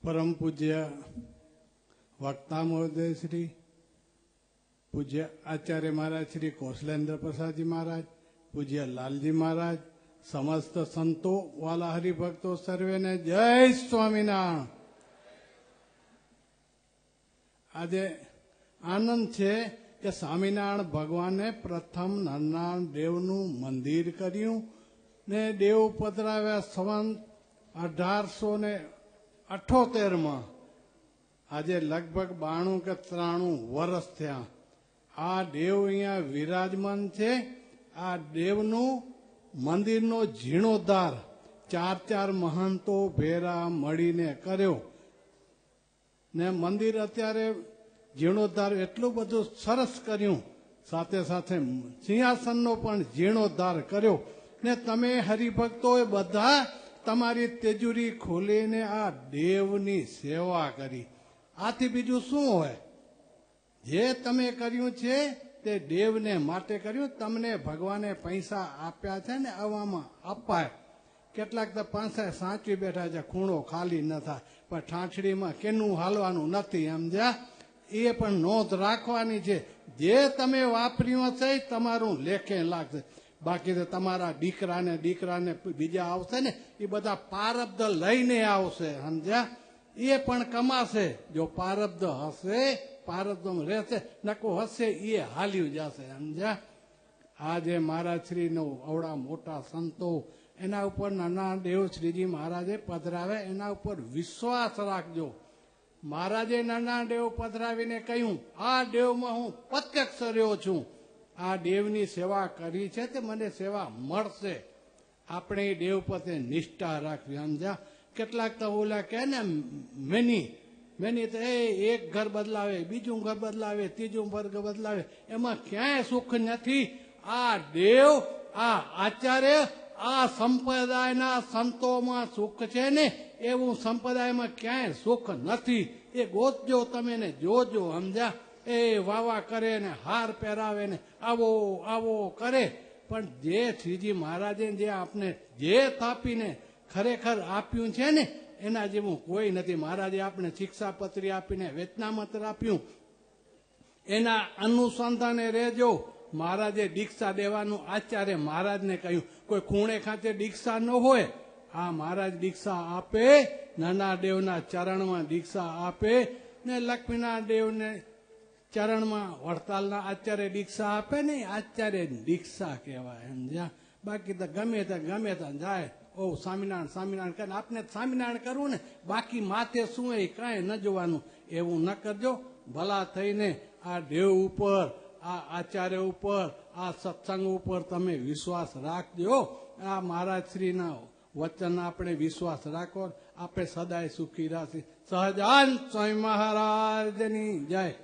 परम पूज्य वक्ता महोदय श्री पूज्य आचार्य महाराज श्री कौशलेन्द्र प्रसाद जी महाराज, पूज्य लालजी महाराज, समस्त संतो वाला हरिभक्तो सर्वे ने जय स्वामीनारायण। आज आनंद छे કે સ્વામિનારાયણ ભગવાને પ્રથમ નરનારાયણ દેવનું મંદિર કર્યું ને દેવ પધરાવ્યા સંવંત 1878 આજે લગભગ 92 કે 93 વર્ષ થયા। આ દેવ અહીંયા વિરાજમાન છે। આ દેવનું મંદિરનો જીર્ણોદ્ધાર 4 મહંતો ભેરા મળીને કર્યો ને મંદિર અત્યારે જીર્ણોદ્ધાર એટલું બધું સરસ કર્યું, સાથે સાથે સિંહાસનનો પણ જીર્ણોદ્ધાર કર્યો ને તમે હરિભક્તોએ બધા તમારી તેજુરી ખોલીને આ દેવની સેવા કરી। આથી બીજું શું હોય? જે તમે કર્યું છે તે દેવને માટે કર્યું। તમને ભગવાને પૈસા આપ્યા છે ને આવામાં અપાય। કેટલાક તો પાસે સાચવી બેઠા છે, ખૂણો ખાલી ન થાય, પણ ઠાઠડીમાં કેનું હાલવાનું નથી, સમજ્યા? એ પણ નોંધ રાખવાની છે। જે તમે વાપર્યું હશે તમારું લેખે લાગશે। બાકી તો તમારા દીકરાને બીજા આવશે ને એ બધા પારબ્ધ લઈને આવશે, સમજ્યા? એ પણ કમાશે। જો પારબ્ધ હશે, પારબ્ધમાં રહેશે, નકો હશે એ હાલ્યું જશે, સમજ્યા? આજે મહારાજ શ્રીનો અવડા મોટા સંતો એના ઉપર નાના દેવ શ્રીજી મહારાજે પધરાવે, એના ઉપર વિશ્વાસ રાખજો। મહારાજે નાના દેવ પધરાવીને કહ્યું, આ દેવમાં હું પ્રત્યક્ષ રહ્યો છું, આ દેવની સેવા કરી છે તે મને સેવા મળશે। આપણે દેવ પ્રત્યે નિષ્ઠા રાખવી, સમજ્યા? કેટલાક તો ઓલા કહે ને મેની તો એક ઘર બદલાવે, બીજું ઘર બદલાવે, ત્રીજું ઘર બદલાવે, એમાં ક્યાંય સુખ નથી। આ દેવ, આ આચાર્ય, આ સંપ્રદાયના સંતોમાં સુખ છે ને એવું સંપ્રદાયમાં ક્યાંય સુખ નથી। એ ગોતજો તમે ને જોજો, સમજ્યા? એ વાવા કરે ને હાર પહેરાવે ને આવો આવો કરે, પણ જે શ્રીજી મહારાજે જે આપને જે થાપીને ખરેખર આપ્યું છે ને એના જેવું કોઈ નથી। મહારાજે આપણે શિક્ષાપત્રી આપીને વેતનામત્ર આપ્યું, એના અનુસંધાને રહેજો। મહારાજે દીક્ષા દેવાનું આચાર્ય મહારાજને કહ્યું, કોઈ ખૂણે ખાતે દીક્ષા ન હોય, આ મહારાજ દીક્ષા આપે, નાના દેવના ચરણમાં દીક્ષા આપે ને લક્ષ્મીનારાયણ દેવને ચરણમાં વડતાલના આચાર્ય દીક્ષા આપે ને આચાર્ય દીક્ષા કહેવાય, સમજ્યા? બાકી તો ગમે ત્યાં જાય, ઓ સ્વામિનારાયણ સ્વામિનારાયણ કરે, આપને સ્વામિનારાયણ કરવું ને, બાકી માથે શું એ કાંઈ ન જોવાનું। એવું ન કરજો। ભલા થઈને આ દેવ ઉપર, આ આચાર્ય ઉપર, આ સત્સંગ ઉપર તમે વિશ્વાસ રાખજો। આ મહારાજ શ્રીના વચન આપણે વિશ્વાસ રાખો, આપણે સદાય સુખી રાખી। સહજાનંદ સ્વામી મહારાજની જય।